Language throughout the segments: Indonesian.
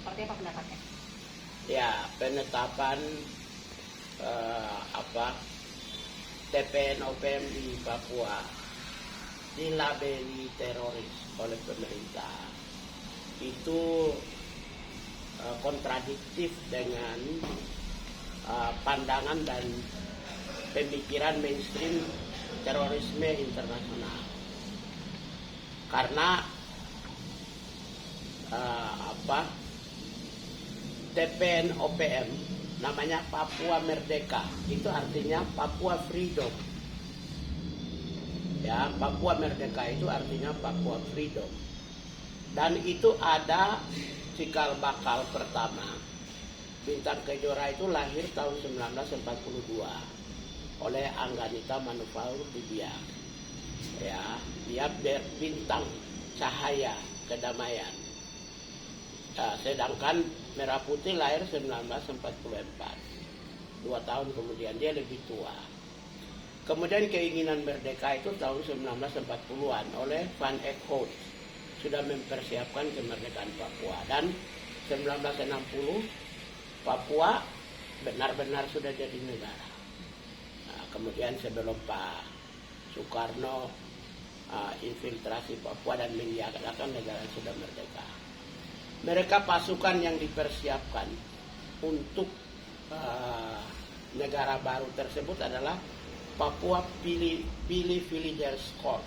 Seperti apa pendapatnya? Ya, penetapan TPN-OPM di Papua dilabeli teroris oleh pemerintah itu kontradiktif dengan pandangan dan pemikiran mainstream terorisme internasional. Karena TPN-OPM namanya Papua Merdeka, itu artinya Papua Freedom. Ya, Papua Merdeka itu artinya Papua Freedom. Dan itu ada cikal bakal pertama. Bintang Kejora itu lahir tahun 1942 oleh Angganita Manufaur Bibiak. Ya, dia bintang cahaya kedamaian. Sedangkan Merah Putih lahir 1944. 2 tahun kemudian, dia lebih tua. Kemudian keinginan merdeka itu tahun 1940-an oleh Van Eck Hout sudah mempersiapkan kemerdekaan Papua. Dan 1960 Papua benar-benar sudah jadi negara. Nah, kemudian sebelum Pak Soekarno infiltrasi Papua dan menyatakan negara sudah merdeka. Mereka pasukan yang dipersiapkan untuk negara baru tersebut adalah Papua Pili Villagers Corps.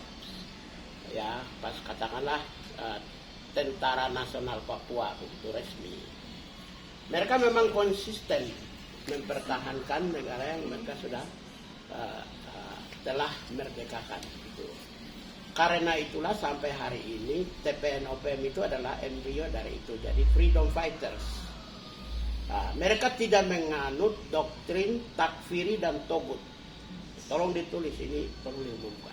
Ya, pas katakanlah Tentara Nasional Papua begitu resmi. Mereka memang konsisten mempertahankan negara yang mereka sudah telah merdekakan. Gitu. Karena itulah sampai hari ini TPN-OPM itu adalah embrio dari itu, jadi freedom fighters. Mereka tidak menganut doktrin takfiri dan togut. Tolong ditulis, ini perlu diumumkan.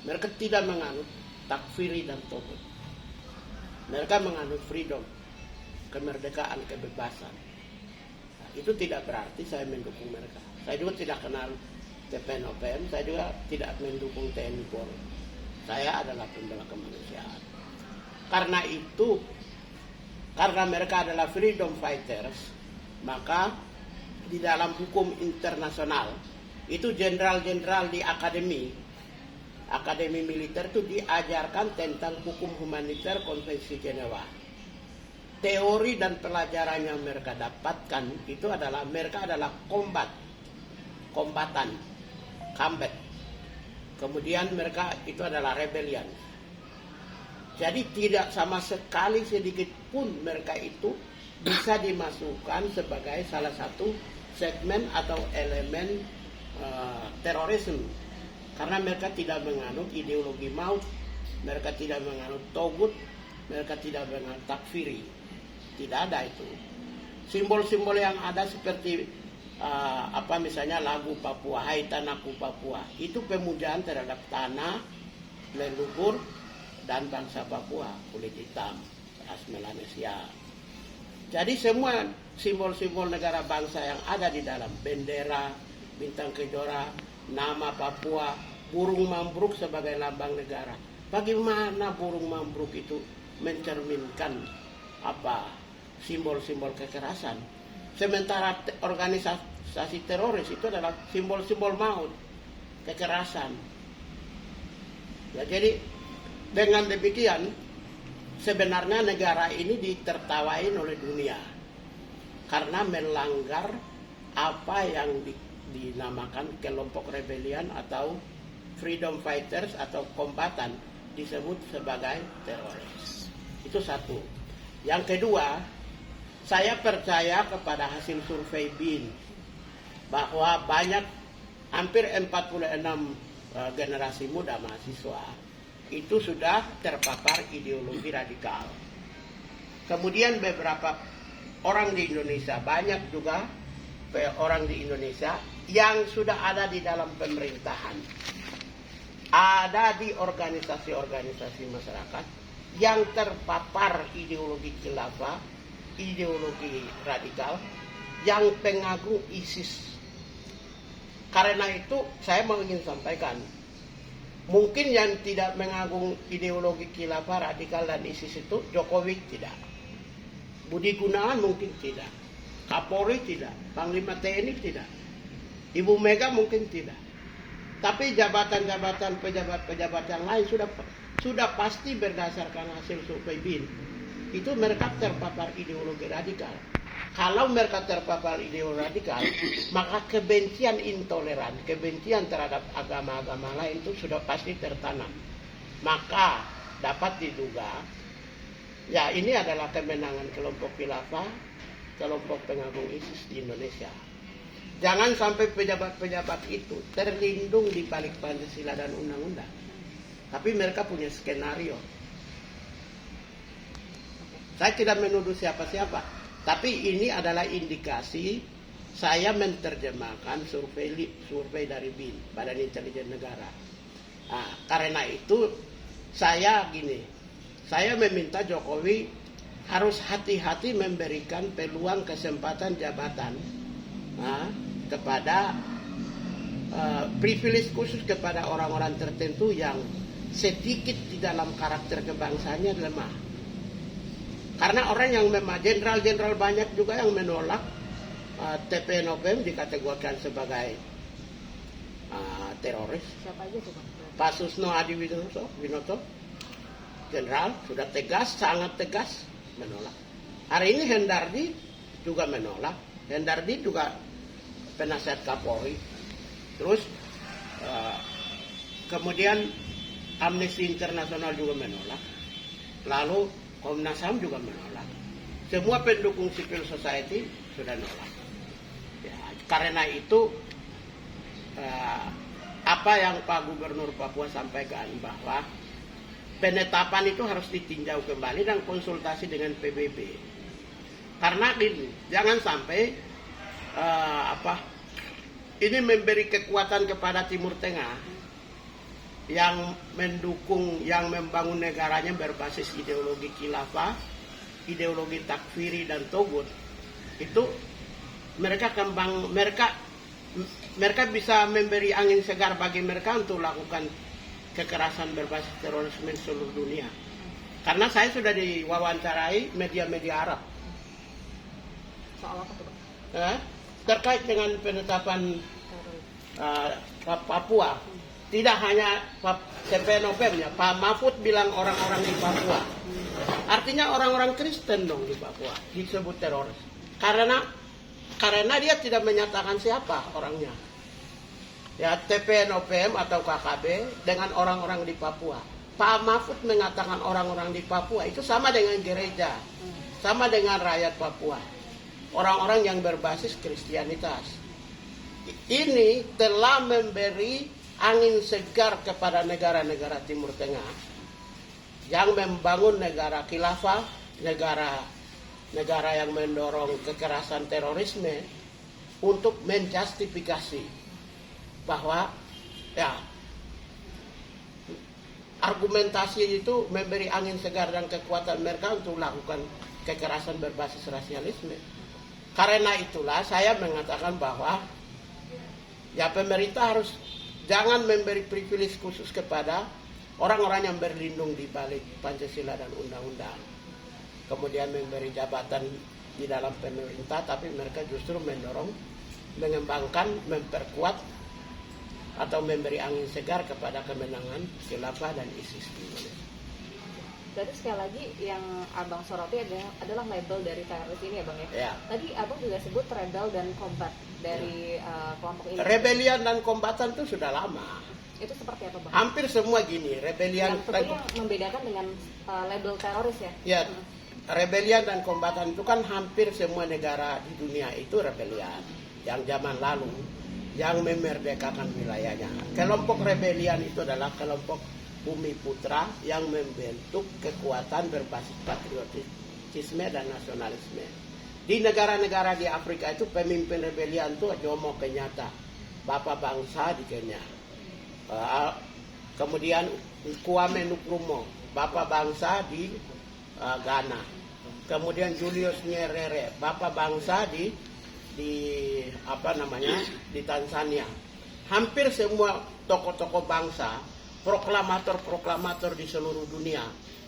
Mereka tidak menganut takfiri dan togut. Mereka menganut freedom, kemerdekaan, kebebasan. Itu tidak berarti saya mendukung mereka. Saya juga tidak kenal TPN-OPM, saya juga tidak mendukung TNI Polri. Saya adalah pembela kemanusiaan. Karena itu, karena mereka adalah freedom fighters, maka di dalam hukum internasional itu jenderal-jenderal di akademi militer itu diajarkan tentang hukum humaniter Konvensi Jenewa. Teori dan pelajaran yang mereka dapatkan itu adalah mereka adalah kombatan. Kemudian mereka itu adalah rebellion. Jadi tidak sama sekali sedikit pun mereka itu bisa dimasukkan sebagai salah satu segmen atau elemen terorisme. Karena mereka tidak menganut ideologi maut, mereka tidak menganut togut, mereka tidak menganut takfiri. Tidak ada itu. Simbol-simbol yang ada seperti misalnya lagu Papua, Hai Tanahku Papua, itu pemujaan terhadap tanah, leluhur dan bangsa Papua, kulit hitam, ras Melanesia. Jadi semua simbol-simbol negara bangsa yang ada di dalam bendera, bintang kejora, nama Papua, burung mambruk sebagai lambang negara. Bagaimana burung mambruk itu mencerminkan simbol-simbol kekerasan? Sementara organisasi teroris itu adalah simbol-simbol maut, kekerasan. Ya, jadi dengan demikian sebenarnya negara ini ditertawain oleh dunia karena melanggar apa yang dinamakan kelompok rebellion atau freedom fighters atau kombatan disebut sebagai teroris. Itu satu. Yang kedua, saya percaya kepada hasil survei BIN bahwa hampir 46 generasi muda mahasiswa itu sudah terpapar ideologi radikal. Kemudian beberapa orang di Indonesia, banyak juga orang di Indonesia yang sudah ada di dalam pemerintahan, ada di organisasi-organisasi masyarakat yang terpapar ideologi khilafah, ideologi radikal, yang pengagum ISIS. Karena itu saya ingin sampaikan, mungkin yang tidak mengagung ideologi khilafah radikal dan ISIS itu Jokowi tidak. Budi Gunawan mungkin tidak. Kapolri tidak. Panglima TNI tidak. Ibu Mega mungkin tidak. Tapi jabatan-jabatan pejabat-pejabat yang lain sudah pasti berdasarkan hasil survei BIN. Itu mereka terpapar ideologi radikal. Kalau mereka terpapar ideologi radikal, maka kebencian intoleran, kebencian terhadap agama-agama lain itu sudah pasti tertanam. Maka dapat diduga, ya ini adalah kemenangan kelompok khilafah, kelompok pengagum ISIS di Indonesia. Jangan sampai pejabat-pejabat itu terlindung di balik Pancasila dan undang-undang. Tapi mereka punya skenario. Saya tidak menuduh siapa-siapa, tapi ini adalah indikasi saya menerjemahkan survei dari BIN, Badan Intelijen Negara. Nah, karena itu saya meminta Jokowi harus hati-hati memberikan peluang kesempatan jabatan kepada privilege khusus kepada orang-orang tertentu yang sedikit di dalam karakter kebangsanya lemah. Karena orang yang memang jenderal-jenderal banyak juga yang menolak TPNOPM dikategorikan sebagai teroris. Siapa aja tuh, Bang? Pak Susno Adi Winoto, jenderal, sudah tegas, sangat tegas menolak. Hari ini Hendardi juga menolak. Hendardi juga penasihat Kapolri. Terus kemudian Amnesty Internasional juga menolak. Lalu Komnas HAM juga menolak. Semua pendukung civil society sudah menolak. Ya, karena itu apa yang Pak Gubernur Papua sampaikan bahwa penetapan itu harus ditinjau kembali dan konsultasi dengan PBB. Karena ini jangan sampai ini memberi kekuatan kepada Timur Tengah yang mendukung, yang membangun negaranya berbasis ideologi khilafah, ideologi takfiri dan togut. Itu mereka bisa memberi angin segar bagi mereka untuk lakukan kekerasan berbasis terorisme di seluruh dunia. Karena saya sudah diwawancarai media-media Arab. Soal apa tuh, Bang? Terkait dengan penetapan Papua. Tidak hanya TPNOPM-nya, Pak Mahfud bilang orang-orang di Papua. Artinya orang-orang Kristen dong di Papua disebut teroris. Karena dia tidak menyatakan siapa orangnya. Ya, TPNOPM atau KKB dengan orang-orang di Papua. Pak Mahfud mengatakan orang-orang di Papua itu sama dengan gereja, sama dengan rakyat Papua. Orang-orang yang berbasis Kristianitas. Ini telah memberi angin segar kepada negara-negara Timur Tengah yang membangun negara khilafah, negara yang mendorong kekerasan terorisme untuk menjustifikasi bahwa ya argumentasi itu memberi angin segar dan kekuatan mereka untuk melakukan kekerasan berbasis rasialisme. Karena itulah saya mengatakan bahwa ya pemerintah harus jangan memberi privilege khusus kepada orang-orang yang berlindung di balik Pancasila dan undang-undang. Kemudian memberi jabatan di dalam pemerintah, tapi mereka justru mendorong, mengembangkan, memperkuat, atau memberi angin segar kepada kemenangan khilafah dan ISIS di Indonesia. Berarti sekali lagi yang Abang soroti adalah label dari teroris ini ya, Bang ya? Ya. Tadi Abang juga sebut rebel dan combat dari kelompok ini. Rebellion dan kombatan itu sudah lama. Itu seperti apa, Bang? Hampir semua gini, rebellion dan membedakan dengan label teroris ya? Ya, rebellion dan kombatan itu kan hampir semua negara di dunia itu rebellion. Yang zaman lalu, yang memerdekakan wilayahnya. Kelompok rebellion itu adalah kelompok Bumi Putra yang membentuk kekuatan berbasis patriotisme dan nasionalisme. Di negara-negara di Afrika itu pemimpin rebellion itu Jomo Kenyatta, bapak bangsa di Kenya. Kemudian Kwame Nkrumah, bapak bangsa di Ghana. Kemudian Julius Nyerere, bapak bangsa di Tanzania. Hampir semua tokoh-tokoh bangsa proklamator-proklamator di seluruh dunia.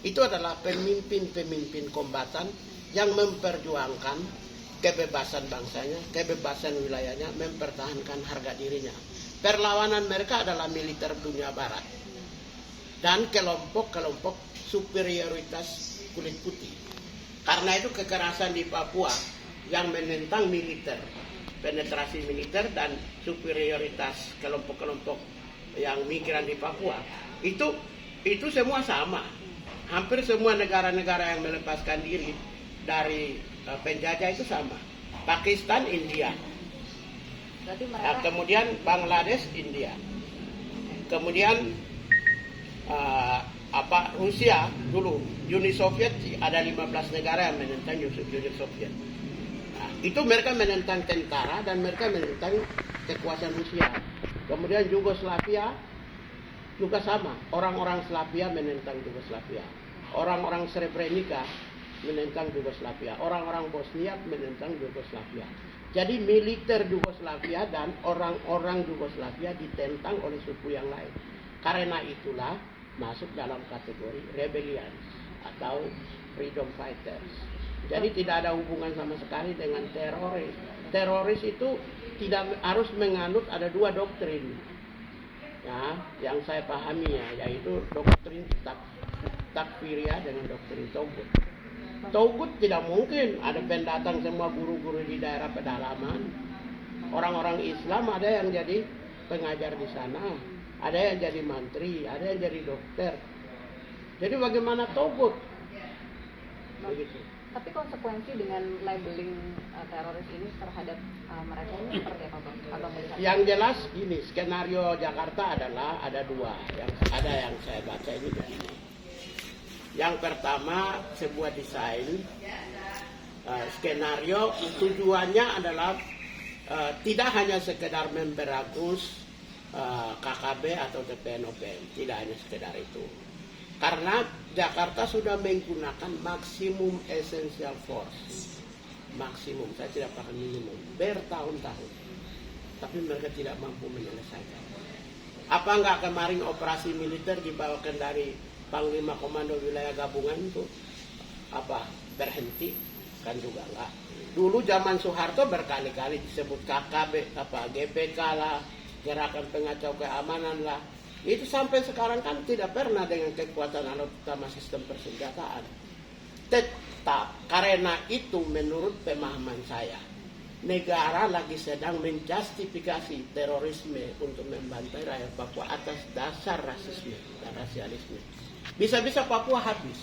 Itu adalah pemimpin-pemimpin kombatan yang memperjuangkan kebebasan bangsanya, kebebasan wilayahnya, mempertahankan harga dirinya. Perlawanan mereka adalah militer dunia barat dan kelompok-kelompok superioritas kulit putih. Karena itu kekerasan di Papua yang menentang militer, penetrasi militer dan superioritas kelompok-kelompok yang migran di Papua, itu semua sama. Hampir semua negara-negara yang melepaskan diri dari penjajah itu sama. Pakistan, India. Berarti mereka Kemudian Bangladesh, India. Kemudian Rusia dulu, Uni Soviet ada 15 negara yang menentang Uni Soviet. Nah, itu mereka menentang tentara dan mereka menentang kekuasaan Rusia. Kemudian Yugoslavia juga sama, orang-orang Slavia menentang Yugoslavia, orang-orang Srebrenica menentang Yugoslavia, orang-orang Bosnia menentang Yugoslavia. Jadi militer Yugoslavia dan orang-orang Yugoslavia ditentang oleh suku yang lain. Karena itulah masuk dalam kategori rebellions atau freedom fighters. Jadi tidak ada hubungan sama sekali dengan teroris. Teroris itu tidak harus menganut, ada dua doktrin. Ya, yang saya pahami yaitu doktrin takfiriyah dengan doktrin Togut. Togut tidak mungkin ada pendatang semua guru-guru di daerah pedalaman. Orang-orang Islam ada yang jadi pengajar di sana, ada yang jadi mantri, ada yang jadi dokter. Jadi bagaimana Togut? Begitu. Tapi konsekuensi dengan labeling teroris ini terhadap mereka ini seperti apa, Bang? Abang melihat? Yang jelas ini skenario Jakarta adalah ada dua. Yang saya baca ini begini. Yang pertama, sebuah desain skenario tujuannya adalah tidak hanya sekedar memberangus KKB atau TPNOPM, tidak hanya sekedar itu. Karena Jakarta sudah menggunakan maksimum essential force, maksimum, saya tidak pakai minimum, bertahun-tahun, tapi mereka tidak mampu menyelesaikan. Apa enggak kemarin operasi militer dibawakan dari Panglima Komando Wilayah Gabungan itu berhenti? Kan juga enggak. Dulu zaman Soeharto berkali-kali disebut KKB, GPK lah, Gerakan Pengacau Keamanan lah. Itu sampai sekarang kan tidak pernah dengan kekuatan alat utama sistem persenjataan. Tetap karena itu menurut pemahaman saya, negara lagi sedang menjustifikasi terorisme untuk membantai rakyat Papua atas dasar rasisme dan rasialisme. Bisa-bisa Papua habis.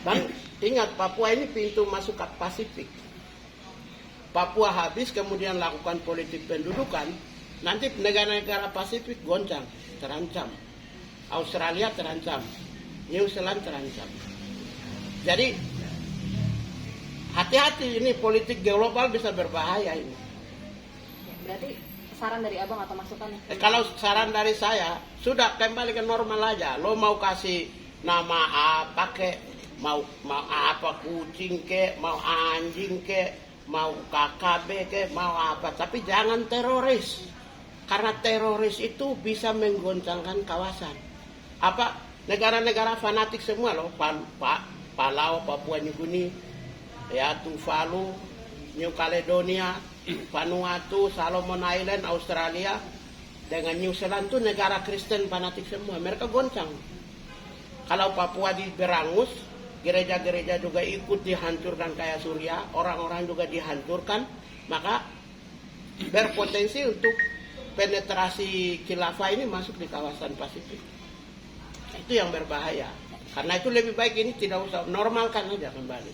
Dan ingat, Papua ini pintu masuk ke Pasifik. Papua habis, kemudian lakukan politik pendudukan, nanti negara-negara Pasifik goncang, terancam. Australia terancam, New Zealand terancam. Jadi hati-hati, ini politik global bisa berbahaya ini. Berarti saran dari Abang atau masukan? Kalau saran dari saya, sudah kembali ke normal aja. Lo mau kasih nama apa ke, mau apa kucing ke, mau anjing ke, mau KKB ke, mau apa, tapi jangan teroris. Karena teroris itu bisa menggoncangkan kawasan. Negara-negara fanatik semua loh, Palau, Papua New Guinea, Tuvalu, New Caledonia, Vanuatu, Solomon Island, Australia, dengan New Zealand itu negara Kristen fanatik semua. Mereka goncang. Kalau Papua diberangus, gereja-gereja juga ikut dihancurkan kayak Suriah, orang-orang juga dihancurkan, maka berpotensi untuk penetrasi khilafah ini masuk di kawasan Pasifik. Itu yang berbahaya. Karena itu lebih baik ini tidak usah, normalkan aja kembali.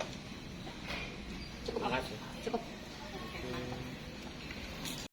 Terima kasih. Cukup.